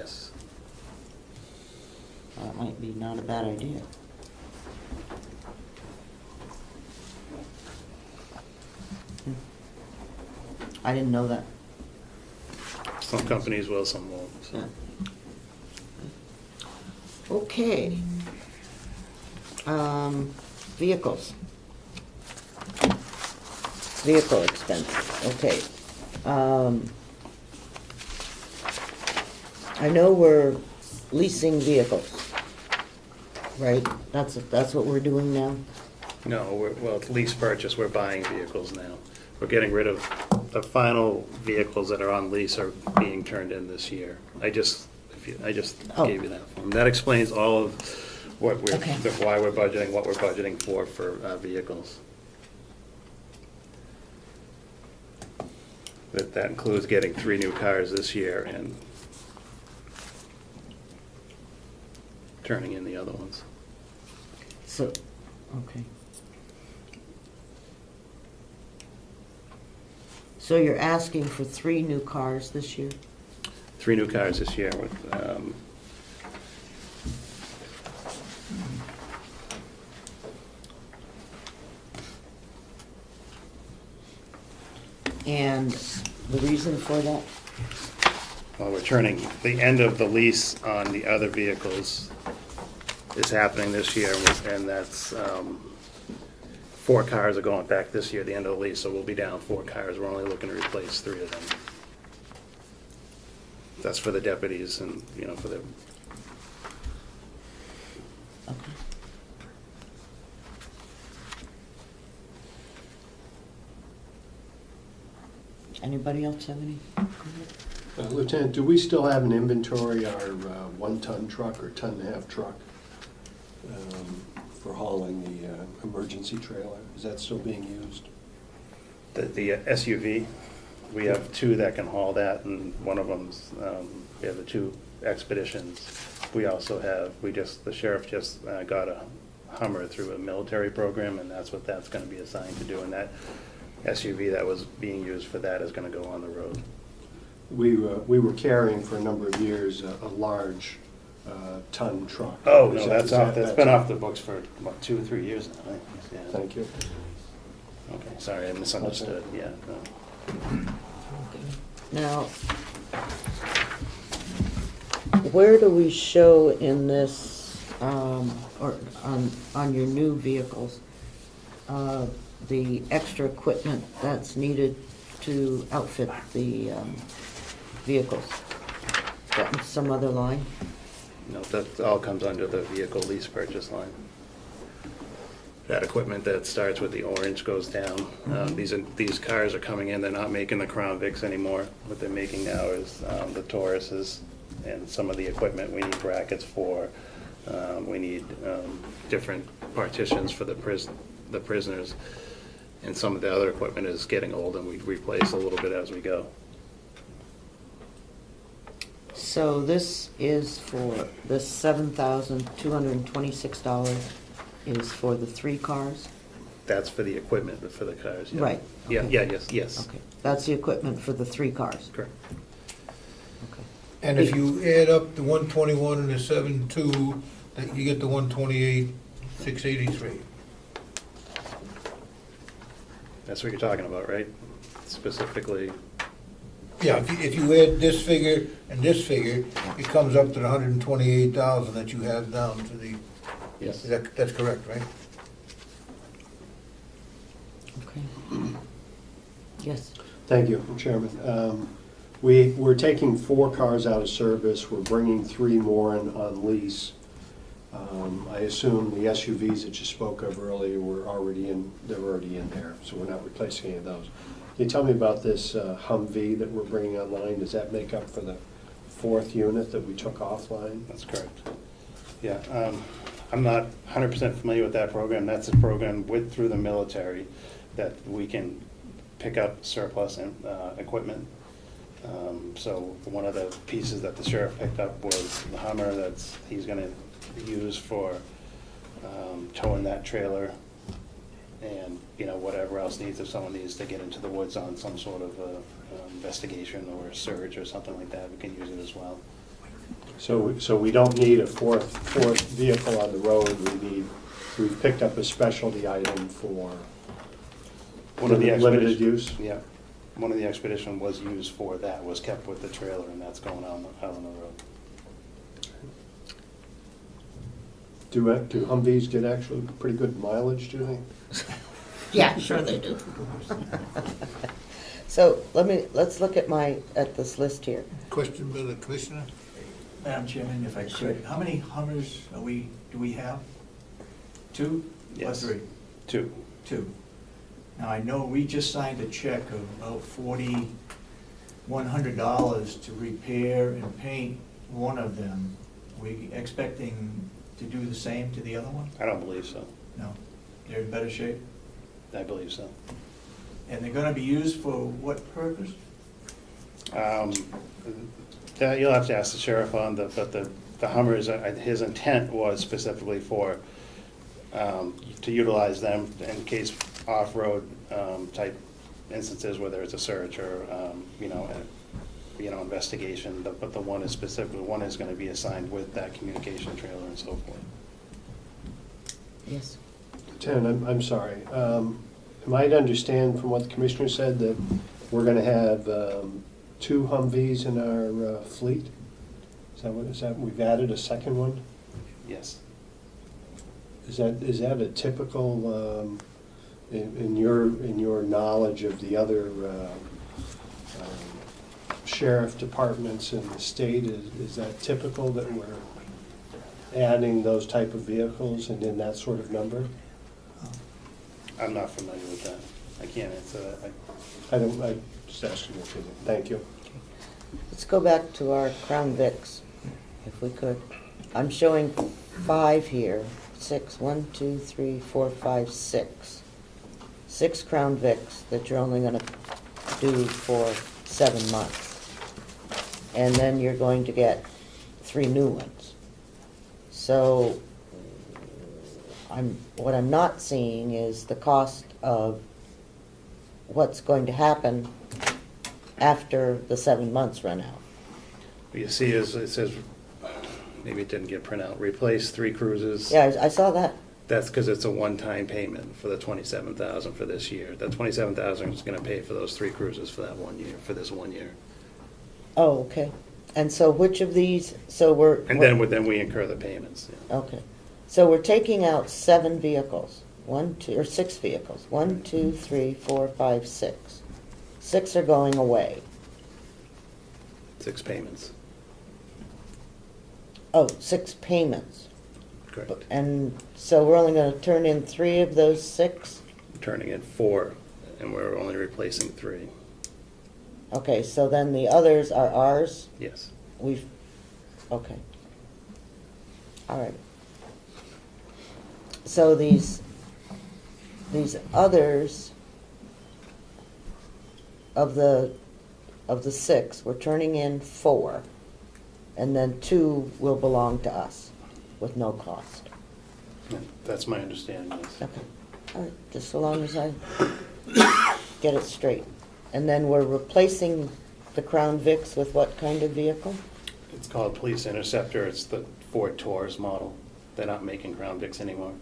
Yes. That might be not a bad idea. I didn't know that. Some companies will, some won't. So. Yeah. Okay. Vehicles. Vehicle expenses, okay. I know we're leasing vehicles, right? That's what we're doing now? No, well, lease purchase, we're buying vehicles now. We're getting rid of the final vehicles that are on lease are being turned in this year. I just Oh. gave you that form. That explains all of what Okay. why we're budgeting, what we're budgeting for vehicles. That includes getting 3 new cars this year and turning in the other ones. So, okay. So you're asking for 3 new cars this year? 3 new cars this year with, And the reason for that? well, we're turning, the end of the lease on the other vehicles is happening this year, and that's, 4 cars are going back this year, the end of the lease, so we'll be down 4 cars. We're only looking to replace 3 of them. That's for the deputies and, for the, Okay. Anybody else have any comment? Lieutenant, do we still have an inventory, our 1-ton truck or 1.5-ton truck for hauling the emergency trailer? Is that still being used? the SUV. We have 2 that can haul that, and one of them's, we have the 2 expeditions. We also have, the sheriff just got a Hummer through a military program, and that's what that's gonna be assigned to do, and that SUV that was being used for that is gonna go on the road. We were carrying for a number of years a large ton truck. Oh, Is no, that- that's off, that's been off the books for, what, 2 or 3 years now, I think. Yeah. Thank you. Okay, sorry, I misunderstood, yeah. No. Now, where do we show in this, or on your new vehicles, the extra equipment that's needed to outfit the vehicles? Is that in some other line? No, that all comes under the vehicle lease purchase line. That equipment that starts with the orange goes down. These cars are coming in, they're not making the Crown Vics anymore. What they're making now is the Tauruses and some of the equipment we need brackets for. We need different partitions for the prisoners. And some of the other equipment is getting old, and we replace a little bit as we go. So this is for, this $7,226 is for the 3 cars? That's for the equipment, for the cars. Yeah. Right. Yeah, Okay. yes. Okay, that's the equipment for the 3 cars? Correct. Okay. And if you add up the 121 and the 72, that you get the 128,683. That's what you're talking about, right? Specifically, Yeah, if you add this figure and this figure, it comes up to the 128,000 that you have down to the, yes. that's correct, right? Okay. Yes. Thank you, Chairman. We're taking 4 cars out of service. We're bringing 3 more in on lease. I assume the SUVs that you spoke of earlier were already in there, so we're not replacing any of those. Can you tell me about this Humvee that we're bringing online? Does that make up for the 4th unit that we took offline? That's correct. Yeah, I'm not 100% familiar with that program. That's a program through the military that we can pick up surplus equipment. So one of the pieces that the sheriff picked up was the Hummer he's going to use for towing that trailer, and whatever else needs, if someone needs to get into the woods on some sort of investigation or a search or something like that, we can use it as well. So we don't need a fourth vehicle on the road. We've picked up a specialty item for One of the limited expedition- use. Yeah, one of the expedition was used for that, was kept with the trailer, and that's going out on the road. Do Humvees get actually pretty good mileage, do they? Yeah, sure they do. So let's look at this list here. Question by the commissioner? Madam Chairman, if I Sure. could, how many Hummers do we have? Two or Yes. three? Two. Two. Now, I know we just signed a check of about $4,100 to repair and paint one of them. We expecting to do the same to the other one? I don't believe so. No? They're in better shape? I believe so. And they're gonna be used for what purpose? That you'll have to ask the sheriff on, but the Hummers, his intent was specifically for, to utilize them in case off-road type instances, whether it's a search or, investigation, but the one is specifically, one is gonna be assigned with that communication trailer and so forth. Yes. Ted, I'm sorry. Am I to understand from what the commissioner said that we're gonna have two Humvees in our fleet? Is that, we've added a second one? Yes. Is that a typical, in your knowledge of the other sheriff departments in the state, is that typical that we're adding those type of vehicles and in that sort of number? I'm not familiar with that. I can't answer that. I just asking your opinion. Thank you. Let's go back to our Crown Vics, if we could. I'm showing 5 here, 6, 1, 2, 3, 4, 5, 6. 6 Crown Vics that you're only gonna do for 7 months. And then you're going to get 3 new ones. So what I'm not seeing is the cost of what's going to happen after the 7 months run out. What you see is, it says, maybe it didn't get printed out, replace 3 cruises. Yeah, I saw that. That's because it's a one-time payment for the $27,000 for this year. That $27,000 is gonna pay for those 3 cruises for that 1 year, for this 1 year. Oh, okay. And so which of these, so And then we incur the payments. Yeah. okay. So we're taking out 7 vehicles, 6 vehicles. 1, 2, 3, 4, 5, 6. 6 are going away. 6 payments, Oh, 6 payments. correct. And so we're only gonna turn in 3 of those 6? Turning in 4, and we're only replacing 3. Okay, so then the others are ours? Yes. Okay. All right. So these others of the 6, we're turning in 4, and then 2 will belong to us with no cost. Yeah, that's my understanding, yes. Okay, all right, just so long as I get it straight. And then we're replacing the Crown Vics with what kind of vehicle? It's called Police Interceptor. It's the Ford Taurus model. They're not making Crown Vics anymore.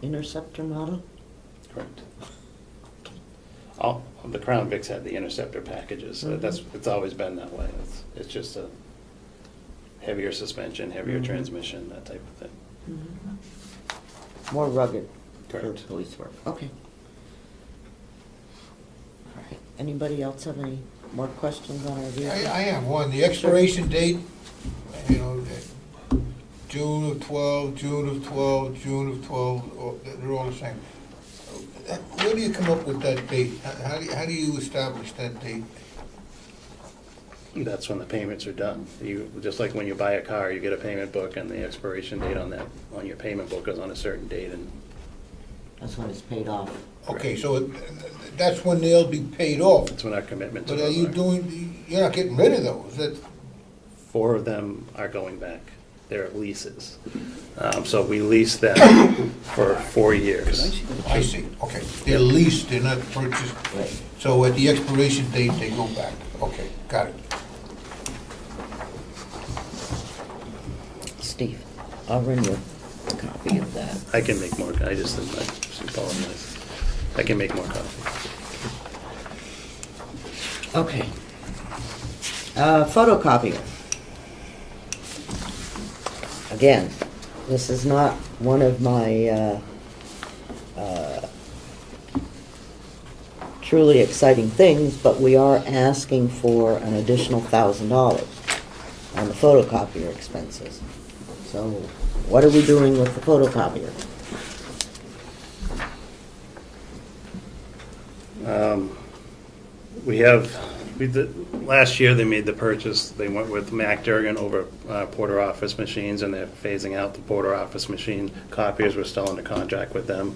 Interceptor model? Correct. All, the Crown Vics had the Interceptor packages, so it's always been that way. It's just a heavier suspension, heavier transmission, that type of thing. More rugged for Correct. police work, okay. All right, anybody else have any more questions on our vehicle? I have one, the expiration date, June of 12, June of 12, June of 12, they're all the same. Where do you come up with that date? How do you establish that date? That's when the payments are done. Just like when you buy a car, you get a payment book, and the expiration date on your payment book is on a certain date, and That's when it's paid off. Okay, so that's when they'll be paid off. that's when our commitment to But are those you are. you're not getting rid of those? 4 of them are going back. they're leases. So we lease them for 4 years. I see, okay. They're leased, they're not purchased. Right. So at the expiration date, they go back. Okay, got it. Steve, I'll run you a copy of that. I can make more, I just apologize. I can make more copies. Okay. Photocopier. Again, this is not one of my truly exciting things, but we are asking for an additional $1,000 on the photocopier expenses. So what are we doing with the photocopier? Last year they made the purchase, they went with Mac Durgan over Porter Office machines, and they're phasing out the Porter Office machine copiers. We're still under contract with them.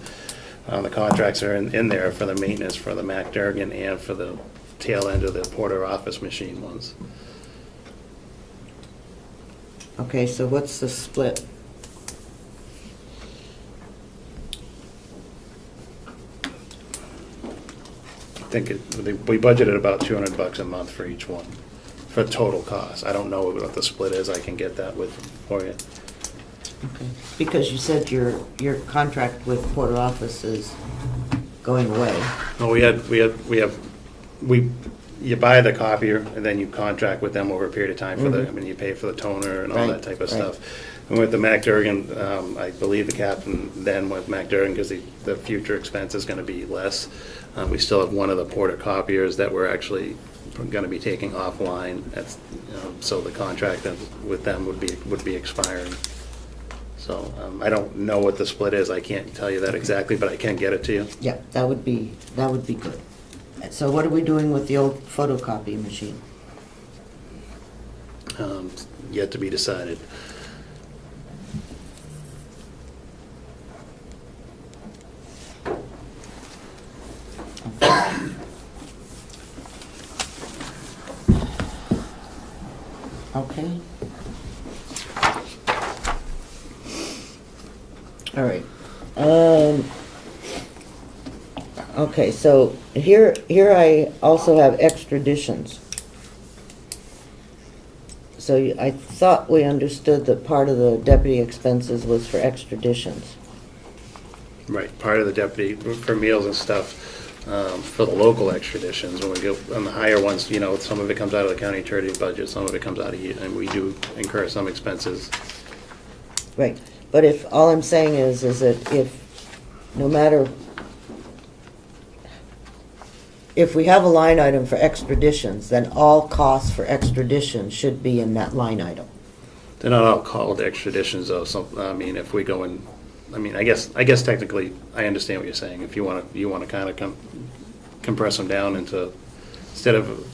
The contracts are in there for the maintenance for the Mac Durgan and for the tail end of the Porter Office machine ones. Okay, so what's the split? I think we budgeted about $200 a month for each one, for total cost. I don't know what the split is, I can get that for you. Okay. Because you said your contract with Porter Office is going away. No, you buy the copier and then you contract with them over a period of time for Mhm. you pay for the toner and all Right, that type of right. stuff. And with the Mac Durgan, I believe the captain then with Mac Durgan, because the future expense is gonna be less. We still have one of the Porter copiers that we're actually gonna be taking offline. That's, so the contract with them would be expiring. So, I don't know what the split is, I can't tell you that exactly, but I can get it to you. Yeah, that would be good. So what are we doing with the old photocopy machine? Yet to be decided. Okay. All right. Okay, so here I also have extraditions. So I thought we understood that part of the deputy expenses was for extraditions. Right, part of the deputy, for meals and stuff, for the local extraditions, when we go on the higher ones, some of it comes out of the county attorney budget, some of it comes out of, and we do incur some expenses. Right, but all I'm saying is that no matter, if we have a line item for extraditions, then all costs for extradition should be in that line item. They're not all called extraditions though, if we go in, I guess technically, I understand what you're saying. If you want to kind of compress them down into, instead of,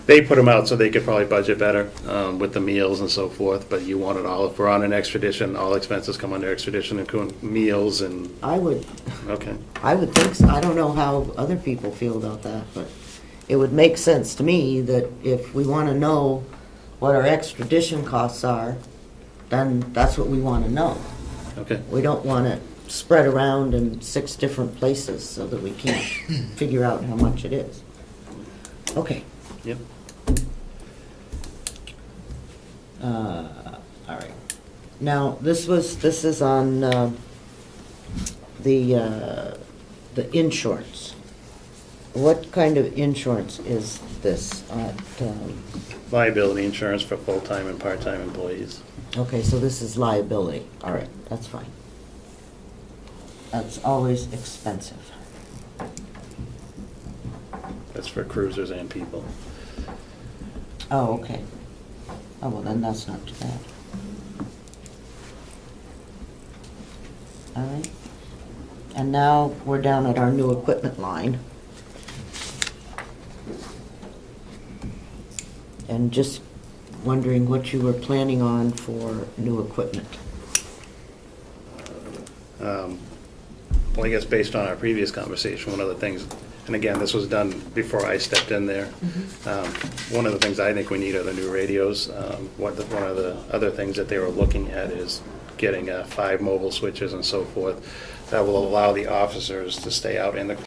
they put them out so they could probably budget better with the meals and so forth, but you want it all, if we're on an extradition, all expenses come under extradition, including meals and, okay. I would think so. I don't know how other people feel about that, but it would make sense to me that if we want to know what our extradition costs are, then that's what we want to know. Okay. We don't want it spread around in 6 different places so that we can't figure out how much it is. Okay. Yep. All right. Now, this is on the insurance. What kind of insurance is this? Liability insurance for full-time and part-time employees. Okay, so this is liability. All right, that's fine. That's always expensive. That's for cruisers and people. Oh, okay. Oh, well, then that's not too bad. All right. And now we're down at our new equipment line. And just wondering what you were planning on for new equipment. Well, I guess based on our previous conversation, one of the things, And again, this was done before I stepped in there. One of the things I think we need are the new radios. One of the other things that they were looking at is getting 5 mobile switches and so forth that will allow the officers to stay out in the